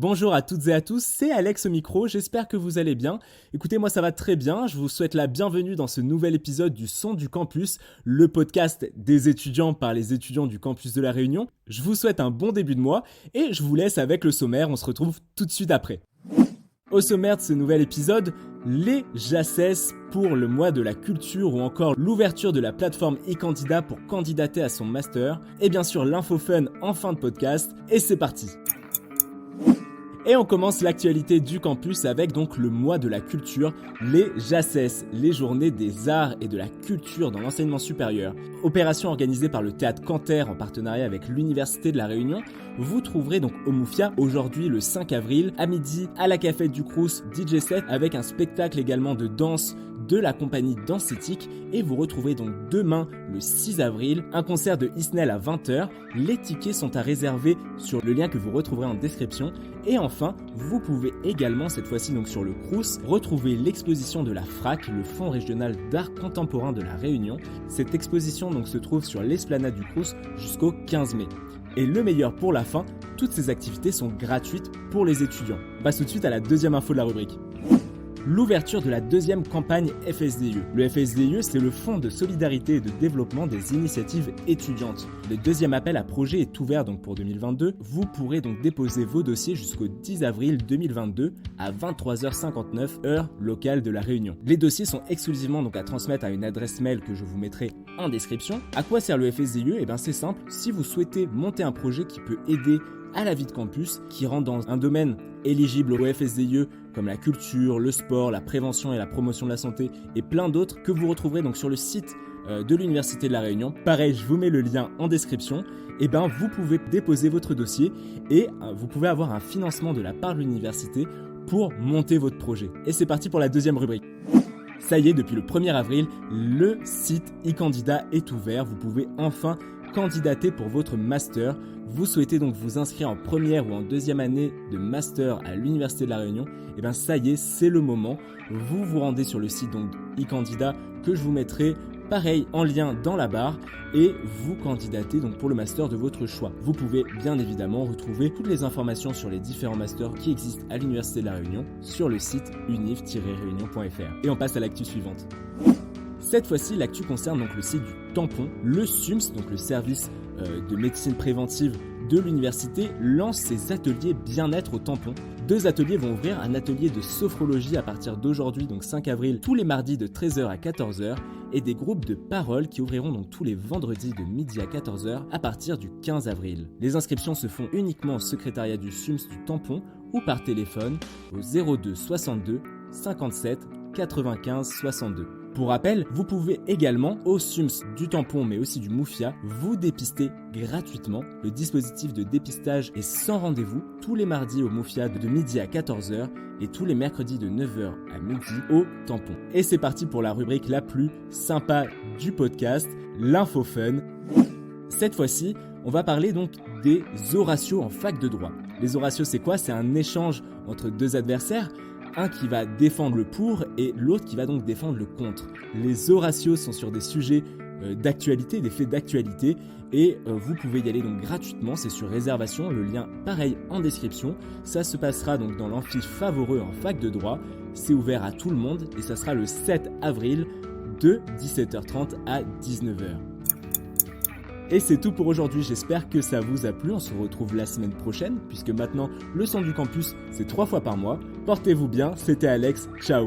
Bonjour à toutes et à tous, c'est Alex au micro, j'espère que vous allez bien. Écoutez, moi ça va très bien, je vous souhaite la bienvenue dans ce nouvel épisode du Son du Campus, le podcast des étudiants par les étudiants du campus de La Réunion. Je vous souhaite un bon début de mois et je vous laisse avec le sommaire, on se retrouve tout de suite après. Au sommaire de ce nouvel épisode, les JACES pour le mois de la culture ou encore l'ouverture de la plateforme e-candidat pour candidater à son master et bien sûr l'info fun en fin de podcast et c'est parti. Et on commence l'actualité du campus avec donc le mois de la culture, les JACES, les journées des arts et de la culture dans l'enseignement supérieur. Opération organisée par le Théâtre Canter en partenariat avec l'Université de La Réunion. Vous trouverez donc au Moufia aujourd'hui le 5 avril à midi à la cafette du Crous DJ set avec un spectacle également de danse de la compagnie Dancetique et vous retrouvez donc demain le 6 avril un concert de Isnel à 20h. Les tickets sont à réserver sur le lien que vous retrouverez en description et enfin vous pouvez également cette fois-ci donc sur le Crous retrouver l'exposition de la FRAC, le Fonds régional d'art contemporain de La Réunion. Cette exposition donc se trouve sur l'esplanade du Crous jusqu'au 15 mai. Et le meilleur pour la fin, toutes ces activités sont gratuites pour les étudiants. On passe tout de suite à la deuxième info de la rubrique. L'ouverture de la deuxième campagne FSDIE. Le FSDIE, c'est le Fonds de solidarité et de développement des initiatives étudiantes. Le deuxième appel à projet est ouvert donc pour 2022. Vous pourrez donc déposer vos dossiers jusqu'au 10 avril 2022 à 23h59 heure locale de La Réunion. Les dossiers sont exclusivement donc à transmettre à une adresse mail que je vous mettrai en description. À quoi sert le FSDIE ? Eh bien c'est simple, si vous souhaitez monter un projet qui peut aider à la vie de campus, qui rentre dans un domaine éligible au FSDIE comme la culture, le sport, la prévention et la promotion de la santé et plein d'autres que vous retrouverez donc sur le site de l'Université de La Réunion. Pareil, je vous mets le lien en description. Et ben vous pouvez déposer votre dossier et vous pouvez avoir un financement de la part de l'université pour monter votre projet. Et c'est parti pour la deuxième rubrique. Ça y est, depuis le 1er avril, le site e-candidat est ouvert. Vous pouvez enfin candidater pour votre master. Vous souhaitez donc vous inscrire en première ou en deuxième année de master à l'Université de La Réunion, et bien ça y est, c'est le moment. Vous vous rendez sur le site donc e-candidat que je vous mettrai pareil en lien dans la barre et vous candidatez donc pour le master de votre choix. Vous pouvez bien évidemment retrouver toutes les informations sur les différents masters qui existent à l'Université de La Réunion sur le site unif-réunion.fr. Et on passe à l'actu suivante. Cette fois-ci, l'actu concerne donc le site du tampon. Le SUMS, donc le service de médecine préventive de l'université, lance ses ateliers bien-être au tampon. 2 ateliers vont ouvrir, un atelier de sophrologie à partir d'aujourd'hui, donc 5 avril, tous les mardis de 13h à 14h, et des groupes de parole qui ouvriront donc tous les vendredis de midi à 14h à partir du 15 avril. Les inscriptions se font uniquement au secrétariat du SUMS du tampon ou par téléphone au 02 62 57 95 62. Pour rappel, vous pouvez également, au SUMS du tampon mais aussi du Moufia, vous dépister gratuitement. Le dispositif de dépistage est sans rendez-vous tous les mardis au Moufia de midi à 14h et tous les mercredis de 9h à midi au tampon. Et c'est parti pour la rubrique la plus sympa du podcast, l'info fun. Cette fois-ci, on va parler donc des oratios en fac de droit. Les oratios, c'est quoi ? C'est un échange entre 2 adversaires. Un qui va défendre le pour et l'autre qui va donc défendre le contre. Les oratios sont sur des sujets d'actualité, des faits d'actualité et vous pouvez y aller donc gratuitement, c'est sur réservation, le lien pareil en description. Ça se passera donc dans l'amphi Favoreux en fac de droit, c'est ouvert à tout le monde et ça sera le 7 avril de 17h30 à 19h. Et c'est tout pour aujourd'hui, j'espère que ça vous a plu, on se retrouve la semaine prochaine, puisque maintenant le son du campus c'est 3 fois par mois. Portez-vous bien, c'était Alex, ciao.